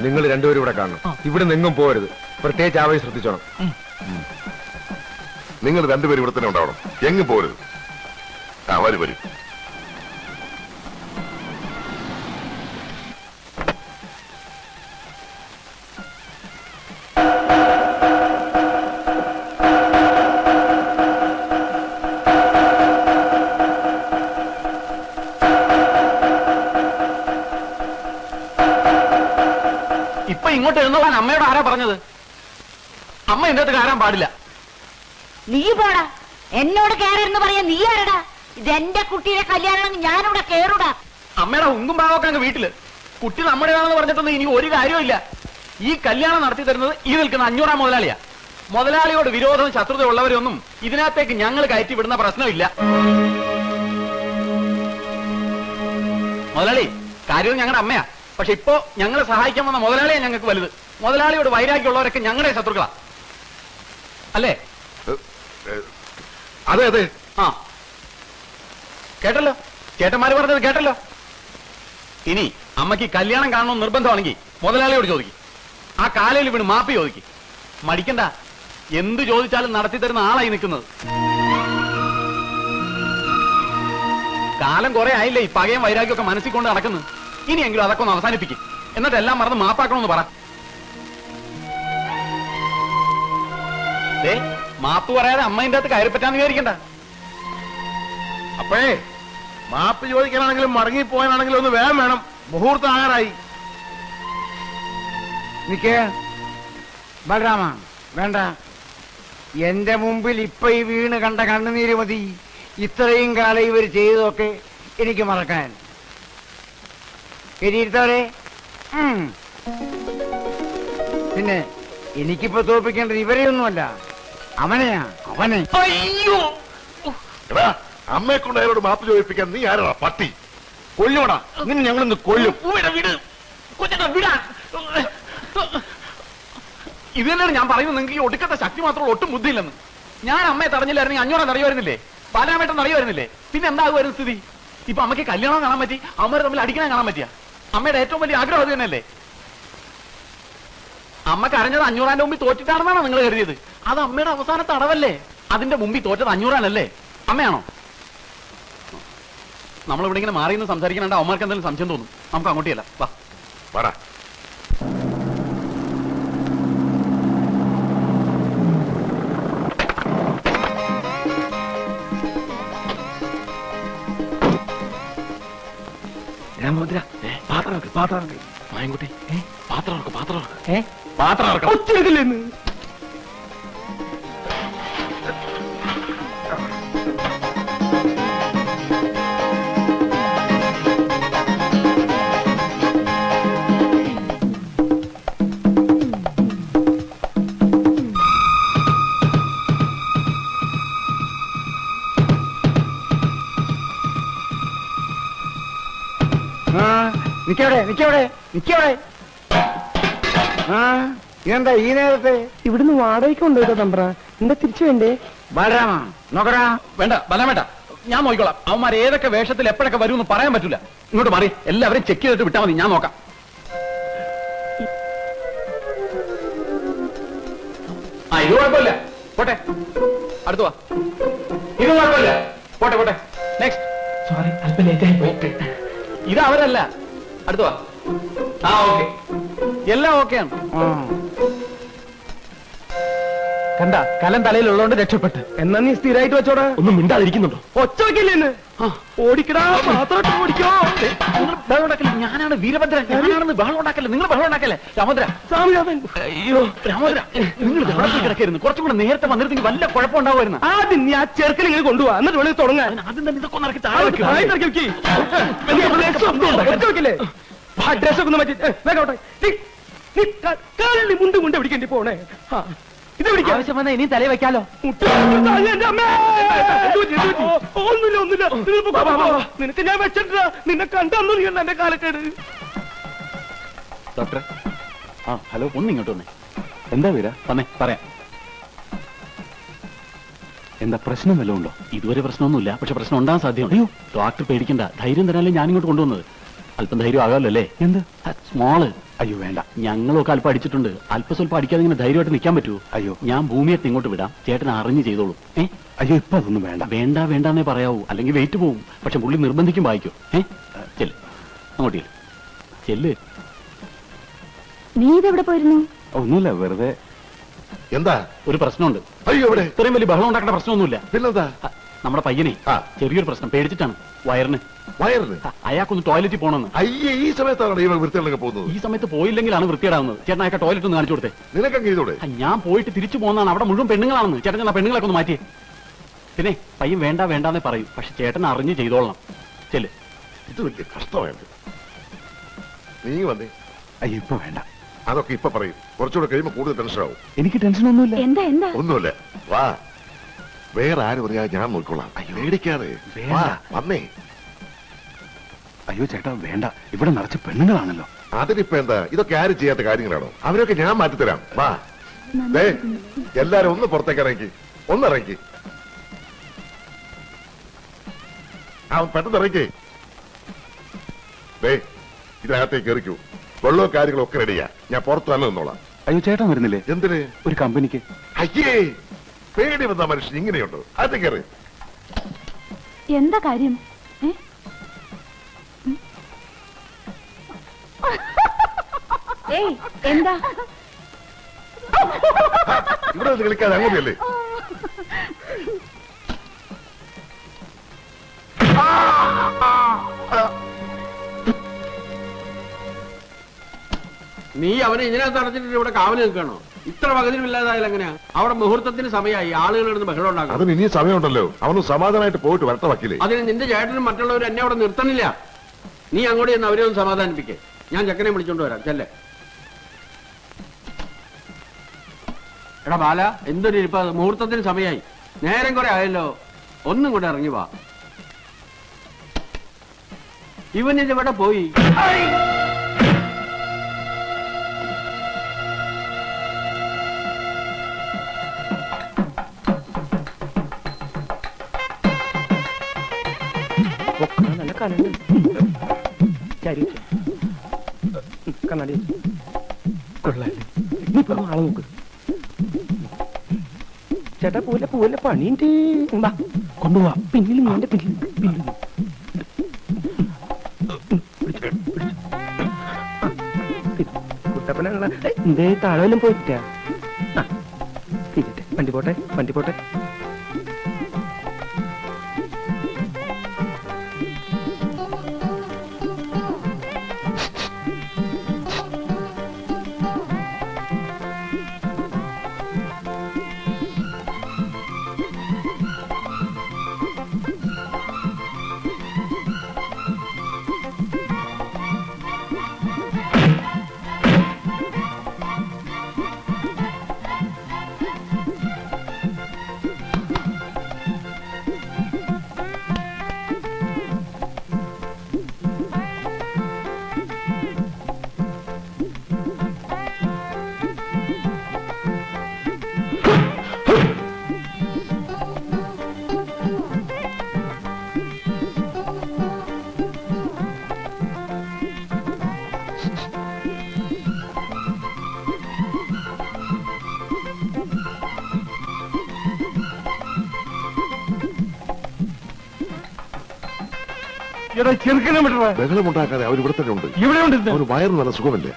നിങ്ങൾ രണ്ടുപേരും ഇവിടെ കാണണം. ഇവിടെ നിന്നും പോരുത്. പ്രത്യേകിച്ച് ആവേശം ശ്രദ്ധിച്ചോണം. നിങ്ങൾ രണ്ടുപേരും ഇവിടെ തന്നെ ഉണ്ടാവണം. എങ്ങും പോരുത്. വരും വരും. ഇപ്പൊ ഇങ്ങോട്ട് എഴുന്നള്ളാൻ അമ്മയോട് ആരാ പറഞ്ഞത്? അമ്മ എന്റെ അടുത്ത് കയറാൻ പാടില്ല. നീ പോടാ. എന്നോട് കയറെന്ന് പറയാ നീ ആരടാ? ഇതെന്റെ കുട്ടിയുടെ കല്യാണം, ഞാനിവിടെ കയറൂടാ. അമ്മയുടെ ഉങ്കും ഭാഗമൊക്കെ അങ്ങ് വീട്ടില്. കുട്ടി നമ്മുടേതാണെന്ന് പറഞ്ഞിട്ടൊന്നും ഇനി ഒരു കാര്യമില്ല. ഈ കല്യാണം നടത്തി തരുന്നത് ഈ നിൽക്കുന്ന 500 മുതലാളിയാ. മുതലാളിയോട് വിരോധവും ശത്രുത ഉള്ളവരൊന്നും ഇതിനകത്തേക്ക് ഞങ്ങൾ കയറ്റി വിടുന്ന പ്രശ്നമില്ല. മുതലാളി, കാര്യം ഞങ്ങളുടെ അമ്മയാ. പക്ഷെ ഇപ്പോ ഞങ്ങളെ സഹായിക്കാൻ വന്ന മുതലാളിയാ ഞങ്ങൾക്ക് വലുത്. മുതലാളിയോട് വൈരാഗ്യമുള്ളവരൊക്കെ ഞങ്ങളുടെ ശത്രുക്കളാ, അല്ലേ? അതെ അതെ. ആ, കേട്ടല്ലോ, ചേട്ടന്മാര് പറഞ്ഞത് കേട്ടല്ലോ. ഇനി അമ്മയ്ക്ക് കല്യാണം കാണണമെന്ന് നിർബന്ധമാണെങ്കിൽ മുതലാളിയോട് ചോദിക്കും. ആ കാലയിൽ വീണ് മാപ്പി ചോദിക്കും. മടിക്കണ്ട, എന്ത് ചോദിച്ചാലും നടത്തി തരുന്ന ആളായി നിൽക്കുന്നത്. കാലം കുറെ ആയില്ലേ ഈ പകയും വൈരാഗ്യമൊക്കെ മനസ്സിൽ കൊണ്ട് നടക്കുന്നു. ഇനിയെങ്കിലും അതൊക്കെ ഒന്ന് അവസാനിപ്പിക്കും. എന്നിട്ട് എല്ലാം മറന്ന് മാപ്പാക്കണമെന്ന് പറ. മാപ്പ് പറയാതെ അമ്മേന്റെ അകത്ത് കയറി പറ്റാന്ന് വിചാരിക്കണ്ട. അപ്പോഴേ മാപ്പ് ചോദിക്കാനാണെങ്കിലും മടങ്ങിപ്പോയാനാണെങ്കിലും ഒന്ന് വേഗം വേണം. മുഹൂർത്തം ആകാറായി. നിക്കേ ബലരാമ, വേണ്ട. എന്റെ മുമ്പിൽ ഇപ്പൊ ഈ വീണ് കണ്ട കണ്ണുനീര് മതി. ഇത്രയും കാലം ഇവർ ചെയ്തതൊക്കെ എനിക്ക് മറക്കാൻ. എരിയിരുത്തവരെ. പിന്നെ എനിക്കിപ്പോ തോൽപ്പിക്കേണ്ടത് ഇവരെയൊന്നുമല്ല, അവനെയാ, അവനെ. അയ്യോ, അമ്മയെ കൊണ്ട് അയാളോട് മാപ്പ് ചോദിപ്പിക്കാൻ നീ ആരാ? പട്ടി കൊല്ലുവാടാ നിന്നെ, ഞങ്ങളൊന്ന് കൊല്ലും. ഇത് തന്നെയാണ് ഞാൻ പറയുന്നത്. നിങ്ങൾക്ക് ഈ ഒടുക്കത്തെ ശക്തി മാത്രമല്ല, ഒട്ടും ബുദ്ധിയില്ലെന്ന്. ഞാൻ അമ്മയെ തടഞ്ഞില്ലായിരുന്നെങ്കിൽ 500 അറിയുമായിരുന്നില്ലേ? പാലാമേട്ടം അറിയുമായിരുന്നില്ലേ? പിന്നെ എന്താകുമായിരുന്നു സ്ഥിതി? ഇപ്പൊ അമ്മയ്ക്ക് കല്യാണം കാണാൻ പറ്റി, അമ്മ തമ്മിൽ അടിക്കണം കാണാൻ പറ്റിയ? അമ്മയുടെ ഏറ്റവും വലിയ ആഗ്രഹം അത് തന്നെയല്ലേ? അമ്മ കരഞ്ഞത് 500 മുമ്പിൽ തോറ്റിട്ടാണെന്നാണോ നിങ്ങൾ കരുതിയത്? അത് അമ്മയുടെ അവസാനത്തെ അടവല്ലേ? അതിന്റെ മുമ്പിൽ തോറ്റത് 500 അമ്മയാണോ? നമ്മളിവിടെ ഇങ്ങനെ മാറി നിന്ന് സംസാരിക്കണ അമ്മമാർക്ക് എന്തെങ്കിലും സംശയം തോന്നും. നമുക്ക് അങ്ങോട്ടേയല്ല, വാ പറ. രാമഭദ്ര, പാത്രം മായൻകുട്ടി, പാത്രം ഒച്ചെടുക്കില്ലെന്ന്. നിക്കവിടെ. ഇതെന്താ ഈ നേരത്തെ? ഇവിടുന്ന് വാടകയ്ക്ക് കൊണ്ടുപോയിട്ടോ തമ്പ്ര. എന്താ തിരിച്ചു വേണ്ടേ? ബലരാമ നോക്കടാ. വേണ്ട ബലമേട്ട, ഞാൻ നോക്കിക്കോളാം. അവന്മാർ ഏതൊക്കെ വേഷത്തിൽ എപ്പോഴൊക്കെ വരും എന്ന് പറയാൻ പറ്റൂല. ഇങ്ങോട്ട് മാറി, എല്ലാവരും ചെക്ക് ചെയ്തിട്ട് വിട്ടാൽ മതി, ഞാൻ നോക്കാം. ആ, ഇത് കുഴപ്പമില്ല, പോട്ടെ. അടുത്ത് വാ. ഇത് കുഴപ്പമില്ല, പോട്ടെ. നെക്സ്റ്റ്. സോറി, അല്പം ലേറ്റായി പോയിട്ട്. ഇത് അവരല്ല, അടുത്ത് വാ. ആ, ഓക്കെ, എല്ലാം ഓക്കെയാണ്. കണ്ട, കലം തലയിലുള്ളതുകൊണ്ട് രക്ഷപ്പെട്ട്. എന്നാ നീ സ്ഥിരമായിട്ട് വെച്ചോടാ. ഒന്നും മിണ്ടാതിരിക്കുന്നുണ്ടോ? ഒച്ച വയ്ക്കില്ലേന്ന്. ഓടിക്കടാ, മാത്രം ഓടിക്കോ. നിങ്ങൾ ബഹളം ഉണ്ടാക്കല്ലേ? ഞാനാണ് വീരഭദ്രൻ, ഞാനാണെന്ന് ബഹളം ഉണ്ടാക്കല്ലേ? നിങ്ങൾ ബഹളം ഉണ്ടാക്കല്ലേ? രാമോദ്ര, അയ്യോ രാമോദ്ര, നിങ്ങൾ ബഹളത്തിൽ കിടക്കായിരുന്നു. കുറച്ചും കൂടെ നേരത്തെ വന്നിരുന്നെങ്കിൽ വല്ല കുഴപ്പമുണ്ടാവുമായിരുന്നു. ആദ്യം നീ ആ ചെറുക്കനെ ഇങ്ങനെ കൊണ്ടുപോവാ, എന്നിട്ട് വേണമെങ്കിൽ തുടങ്ങാൻ. ആദ്യം തന്നെ ഇതൊക്കെ ഒന്ന് ഇറക്കി താഴെ വെക്കും. ഡ്രസ് ഒക്കെ മാറ്റി വേഗോട്ടെ. മുണ്ട് മുണ്ട് പിടിക്കേണ്ടി പോണേ. ഇത് പിടിക്കാം. ആവശ്യം വന്നാൽ ഇനിയും തലയിൽ വെക്കാലോ. ഒന്നുമില്ല. നിനക്ക് ഞാൻ വെച്ചിട്ടാ. നിന്നെ കണ്ടു എന്റെ കാലക്കേട്. ഡോക്ടറെ, ആ ഹലോ, ഒന്ന് ഇങ്ങോട്ട് വന്നേ. എന്താ വീര? വന്നേ, പറയാം. എന്താ പ്രശ്നം വല്ലതും ഉണ്ടോ? ഇതുവരെ പ്രശ്നമൊന്നുമില്ല, പക്ഷെ പ്രശ്നം ഉണ്ടാകാൻ സാധ്യതയുണ്ട്. അയ്യോ, ഡോക്ടർ പേടിക്കണ്ട, ധൈര്യം തരാനല്ലേ ഞാൻ ഇങ്ങോട്ട് കൊണ്ടുവന്നത്. അല്പം ധൈര്യം ആകാമല്ലോ അല്ലേ? എന്ത് സ്മോള്? അയ്യോ വേണ്ട, ഞങ്ങളൊക്കെ അല്പം അടിച്ചിട്ടുണ്ട്. അല്പം സ്വല്പം അടിക്കാതെ ഇങ്ങനെ ധൈര്യമായിട്ട് നിൽക്കാൻ പറ്റുമോ? അയ്യോ, ഞാൻ ഭൂമിയെ ഇങ്ങോട്ട് വിടാം, ചേട്ടൻ അറിഞ്ഞ് ചെയ്തോളൂ. അയ്യോ ഇപ്പൊ അതൊന്നും വേണ്ട. വേണ്ട വേണ്ടെന്നേ പറയാവൂ, അല്ലെങ്കിൽ വെയിറ്റ് പോവും. പക്ഷെ പുള്ളി നിർബന്ധിക്കും വായിക്കോ. ചെല്ല്, അങ്ങോട്ട് ചെല്ല്. നീ ഇതെവിടെ പോയിരുന്നു? ഒന്നുമില്ല, വെറുതെ. എന്താ? ഒരു പ്രശ്നമുണ്ട്. അയ്യോ ഇവിടെ ഇത്രയും വലിയ ബഹളം ഉണ്ടാക്കേണ്ട പ്രശ്നമൊന്നുമില്ല. പിന്നെന്താ? നമ്മുടെ പയ്യനെ ചെറിയൊരു പ്രശ്നം, പേടിച്ചിട്ടാണ്. വയറിന് അയാൾക്കൊന്ന് ടോയ്ലറ്റിൽ പോകണമെന്ന്. അയ്യേ, ഈ സമയത്താണ് ഇവർ വൃത്തികളൊക്കെ പോകുന്നത്. ഈ സമയത്ത് പോയില്ലെങ്കിലാണ് വൃത്തിയിടാവുന്നത്. ചേട്ടൻ അയാൾക്ക് ടോയ്ലറ്റ് ഒന്ന് കാണിച്ചു കൊടുത്തേ. നിനക്കങ്ങ് ചെയ്തോടെ? ഞാൻ പോയിട്ട് തിരിച്ചു പോകുന്നതാണ്. അവിടെ മുഴുവൻ പെണ്ണുങ്ങളാണെന്ന്. ചേട്ടൻ ഞാൻ പെണ്ണുങ്ങളൊക്കെ ഒന്ന് മാറ്റിയേ. പിന്നെ പയ്യൻ വേണ്ട വേണ്ടാന്നേ പറയും, പക്ഷെ ചേട്ടൻ അറിഞ്ഞ് ചെയ്തോളണം. ചെല്. ഇത് വലിയ കഷ്ടമായിട്ട്. നീ വന്നേ. അയ്യോ ഇപ്പൊ വേണ്ട. അതൊക്കെ ഇപ്പൊ പറയും, കുറച്ചുകൂടെ കഴിയുമ്പോ കൂടുതൽ ടെൻഷൻ ആവും. എനിക്ക് ടെൻഷൻ ഒന്നുമില്ല. എന്താ എന്താ? ഒന്നുമില്ല, വാ. വേറെ ആര് പറയാ, ഞാൻ നോക്കിക്കോളാം. പേടിക്കാതെ വാ, വന്നേ. അയ്യോ ചേട്ടാ വേണ്ട, ഇവിടെ നിറച്ച് പെണ്ണുങ്ങളാണല്ലോ. അതിനിപ്പോ എന്താ? ഇതൊക്കെ ആരും ചെയ്യാത്ത കാര്യങ്ങളാണോ? അവരൊക്കെ ഞാൻ മാറ്റിത്തരാം. വാ, ദേ എല്ലാരും ഒന്ന് പുറത്തേക്ക് ഇറങ്ങി, ഒന്നിറങ്ങി. അവൻ പെട്ടെന്ന് ഇറങ്ങി. ദേ ഇതിനകത്തേക്ക് എറിക്കൂ. വെള്ളവും കാര്യങ്ങളും ഒക്കെ റെഡിയാ. ഞാൻ പുറത്തു തന്നെ നിന്നോളാം. അയ്യോ ചേട്ടൻ വരുന്നില്ലേ? എന്തിന്? ഒരു കമ്പനിക്ക്. അയ്യേ, പേടി വന്ന മനുഷ്യൻ ഇങ്ങനെയുണ്ട്. അത് കയറി. എന്താ കാര്യം? എന്താ? ഇവിടെ നിന്ന് കളിക്കാതെ അങ്ങനെയല്ലേ? നീ അവനെ ഇതിനകത്ത് അടച്ചിട്ട് ഇവിടെ കാവല് നിൽക്കണോ? ഇത്ര പകുതിയില്ലാതായാലും എങ്ങനെയാ? അവിടെ മുഹൂർത്തത്തിന് സമയമായി, ആളുകൾ ഇടുന്ന് ബഹളം ഉണ്ടാകും. അതിന് ഇനിയും സമയമുണ്ടല്ലോ. അവന് സമാധാനമായിട്ട് പോയിട്ട് വരട്ടെ വക്കീലേ. അതിന് നിന്റെ ചേട്ടനും മറ്റുള്ളവരും എന്നെ അവിടെ നിർത്തണില്ല. നീ അങ്ങോട്ട് ചെന്ന് അവരെ ഒന്ന് സമാധാനിപ്പിക്കേ. ഞാൻ ചെക്കനെ വിളിച്ചോണ്ട് വരാം. ചെല്ലേ. എടാ ബാല, എന്തൊരു ഇരിപ്പ, മുഹൂർത്തത്തിന് സമയമായി. നേരം കുറെ ആയല്ലോ, ഒന്നും കൂടെ ഇറങ്ങി വാ. ഇവനിതിവിടെ പോയി. കണ്ണാടി കൊള്ളാല്ലേ? നീ ഇപ്പൊ ആളെ നോക്ക്. ചേട്ടാ പോലെ പോലെ പണിയുണ്ട്. കൊണ്ടുപോവാ. പിന്നിൽ നിന്റെ പിന്നിൽ കുട്ടപ്പനുള്ള എന്തേ താഴെല്ലാം പോയിട്ടാ. വണ്ടി പോട്ടെ, വണ്ടി പോട്ടെ. ചെറുക്കനെ വിട്ടേ. ബഹളമുണ്ടാക്കാതെ അവർ ഇവിടെ തന്നെ ഉണ്ട്. ഇവിടെ ഉണ്ട്. അവന് വയറ് നല്ല സുഖമില്ലേ?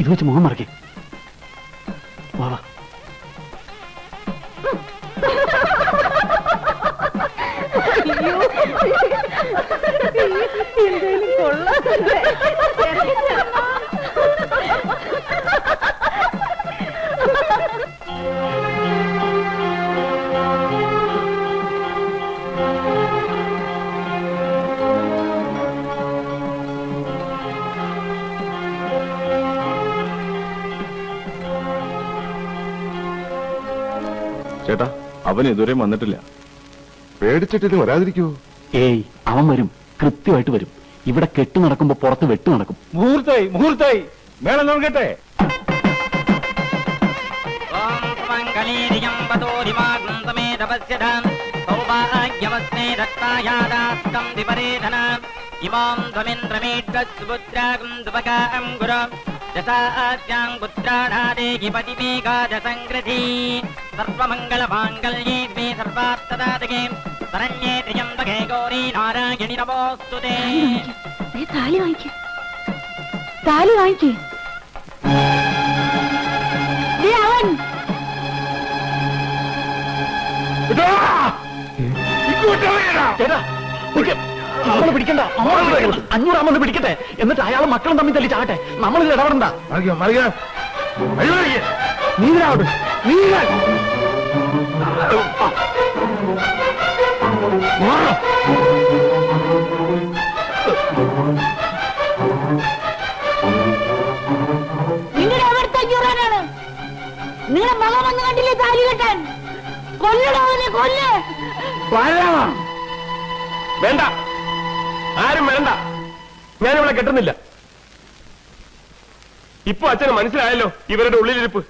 ഇത് വെച്ച് മുഖം മറക്കേ. വാ വാ. ചേട്ടാ, അവൻ ഇതുവരെ വന്നിട്ടില്ല. പേടിച്ചിട്ട് വരാതിരിക്കൂ. ഏയ്, അവൻ വരും, കൃത്യമായിട്ട് വരും. ഇവിടെ കെട്ട് നടക്കുമ്പോ പുറത്ത് വെട്ട് നടക്കും. മുഹൂർത്തായി, മുഹൂർത്തായി. മേളം നോക്കട്ടെ. वीर्यं वतोरिमागं समेतपस्यताम् सौभाग्यवस्मे दत्तायादास्तं विपरेधन इमां त्वमिन्द्रमेढ्यस्पुत्रागं दुपकां गुर दशास्यां पुत्राणादेहि पतिमेकादशङ्कृधी सर्वमङ्गलमाङ्गल्ये मे सर्वार्थदातके शरण्ये त्र्यम्बके गौरी नारायणि नमोऽस्तुते താലി വാങ്ങിക്ക് താലി വാങ്ങിക്ക് അവൻ നമ്മളെ പിടിക്കണ്ട 500 അമ്മ പിടിക്കട്ടെ എന്നിട്ട് അയാളെ മക്കളും തമ്മിൽ തല്ലി ചാകട്ടെ നമ്മളിൽ ഇടപെടണ്ട നീരാവട്ടെ നിങ്ങളുടെ എവിടുത്തെ അഞ്ഞൂറാനാണ് നിങ്ങളുടെ മകൻ വന്ന് കണ്ടില്ലേ താലി കെട്ടാൻ കൊല്ലടവനെ കൊല്ല് വേണ്ട, ആരും വേണ്ട, ഞാനിവിടെ കെട്ടുന്നില്ല. ഇപ്പൊ അച്ഛന് മനസ്സിലായല്ലോ ഇവരുടെ ഉള്ളിലിരിപ്പ്.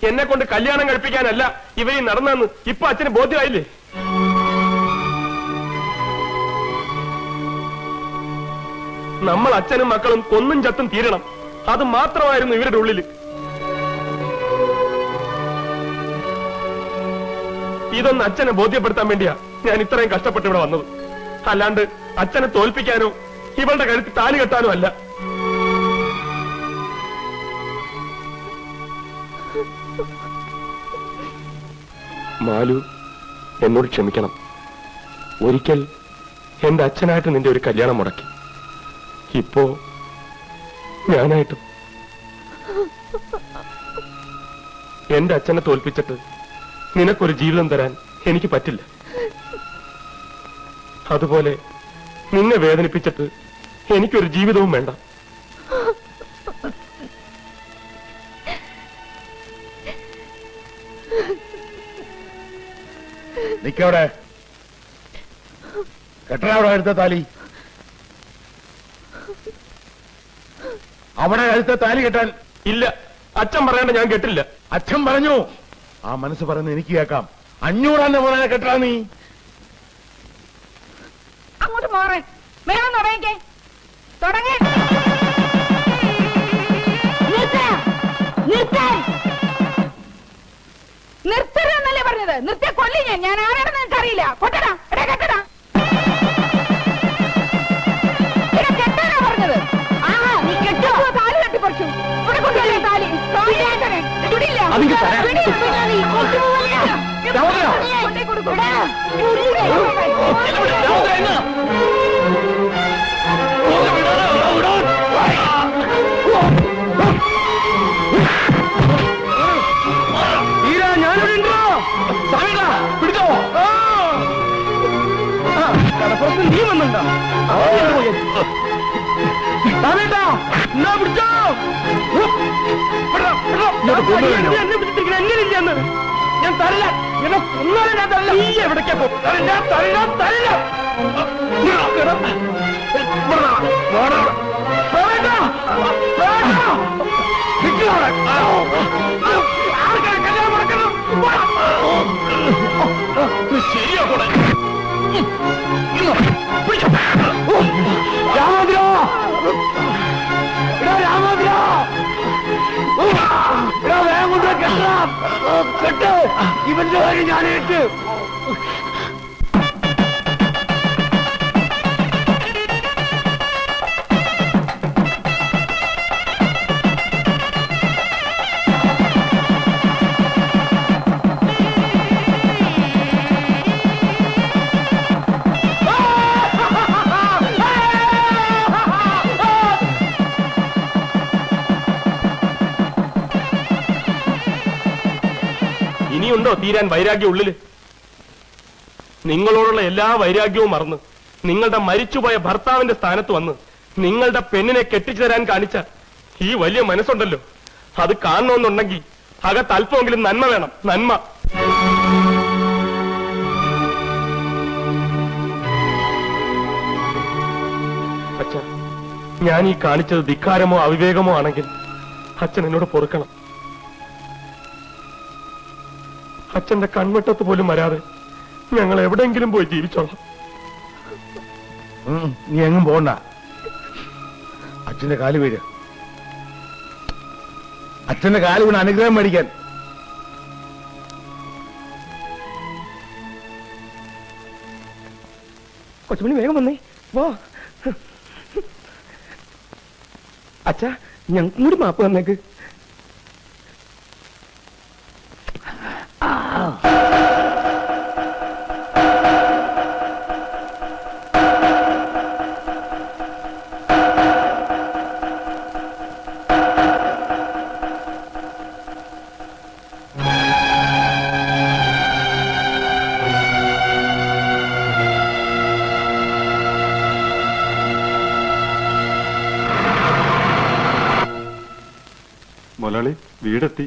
എന്നെ കൊണ്ട് കല്യാണം കഴിപ്പിക്കാനല്ല ഇവരീ നടന്നെന്ന് ഇപ്പൊ അച്ഛന് ബോധ്യമായില്ലേ? നമ്മൾ അച്ഛനും മക്കളും കൊന്നും ചത്തും തീരണം, അത് മാത്രമായിരുന്നു ഇവരുടെ ഉള്ളിൽ. ഇതൊന്ന് അച്ഛനെ ബോധ്യപ്പെടുത്താൻ വേണ്ടിയാ ഞാൻ ഇത്രയും കഷ്ടപ്പെട്ട് ഇവിടെ വന്നത്. അല്ലാണ്ട് അച്ഛനെ തോൽപ്പിക്കാനോ ഇവളുടെ കഴുത്തിൽ താലി കെട്ടാനോ അല്ല. മാലു, എന്നോട് ക്ഷമിക്കണം. ഒരിക്കൽ എന്റെ അച്ഛനായിട്ട് നിന്റെ ഒരു കല്യാണം മുടക്കി. ഇപ്പോ ഞാനായിട്ടും എന്റെ അച്ഛനെ തോൽപ്പിച്ചിട്ട് നിനക്കൊരു ജീവിതം തരാൻ എനിക്ക് പറ്റില്ല. അതുപോലെ നിന്നെ വേദനിപ്പിച്ചിട്ട് എനിക്കൊരു ജീവിതവും വേണ്ട. നിക്കവിടെ, കെട്ടനവിടെ എടുത്ത താലി. അവിടെ അടുത്ത താലി കെട്ടാൻ ഇല്ല, അച്ഛൻ പറയാണ്ട് ഞാൻ കെട്ടില്ല. അച്ഛൻ പറഞ്ഞു, ആ മനസ്സ് പറയുന്നത് എനിക്ക് കേൾക്കാം. 500 പോലെ കെട്ടാ നീ. അങ്ങോട്ട് മാറേ, വേണം തുടങ്ങിക്കേ, തുടങ്ങേ. നിർത്തരുന്നല്ലേ പറഞ്ഞത്? നിർത്തിയ കൊല്ലി ഞാൻ ആരാണെന്ന് എനിക്കറിയില്ല. കൊട്ടടാ, കെട്ടടാ, കെട്ടാനാ പറഞ്ഞത്. ആ നീ കെട്ടോ, താലി കെട്ടിപ്പറിച്ചു. ഇവിടെ കൊണ്ടുവരേ താലി. വിടില്ല, നീ വന്നുണ്ടോ? എങ്ങനെയില്ലെന്ന് ഞാൻ തരില്ല. എന്നെ കൊന്നാലും ഞാൻ തരില്ല. നീ എവിടേക്കാ പോ? തരില്ല. ശരിയാ കൂടെ കെട്ട്. ഇവന്റെ കാര്യം ഞാനേറ്റ്. ഇനിയുണ്ടോ തീരാൻ വൈരാഗ്യം ഉള്ളില്? നിങ്ങളോടുള്ള എല്ലാ വൈരാഗ്യവും മറന്ന് നിങ്ങളുടെ മരിച്ചുപോയ ഭർത്താവിന്റെ സ്ഥാനത്ത് വന്ന് നിങ്ങളുടെ പെണ്ണിനെ കെട്ടിച്ചു തരാൻ കാണിച്ച ഈ വലിയ മനസ്സുണ്ടല്ലോ, അത് കാണണമെന്നുണ്ടെങ്കിൽ അകത്ത് അല്പമെങ്കിലും നന്മ വേണം. നന്മ. അച്ഛാ, ഞാൻ ഈ കാണിച്ചത് ധിക്കാരമോ അവിവേകമോ ആണെങ്കിൽ അച്ഛൻ എന്നോട് പൊറുക്കണം. അച്ഛന്റെ കൺവെട്ടത്ത് പോലും വരാതെ ഞങ്ങൾ എവിടെയെങ്കിലും പോയി ജീവിച്ചോളാം. നീ എങ്ങും പോണ്ട. അച്ഛന്റെ കാല് വീഴ്. അച്ഛന്റെ കാല് വീണ് അനുഗ്രഹം മേടിക്കാൻ. കൊച്ചുമണി വേഗം വന്നേ. വാ അച്ഛാ, ഞങ്ങൾക്ക് കൂടി മാപ്പ് തന്നേക്ക്. മുതലാളി വീടെത്തി.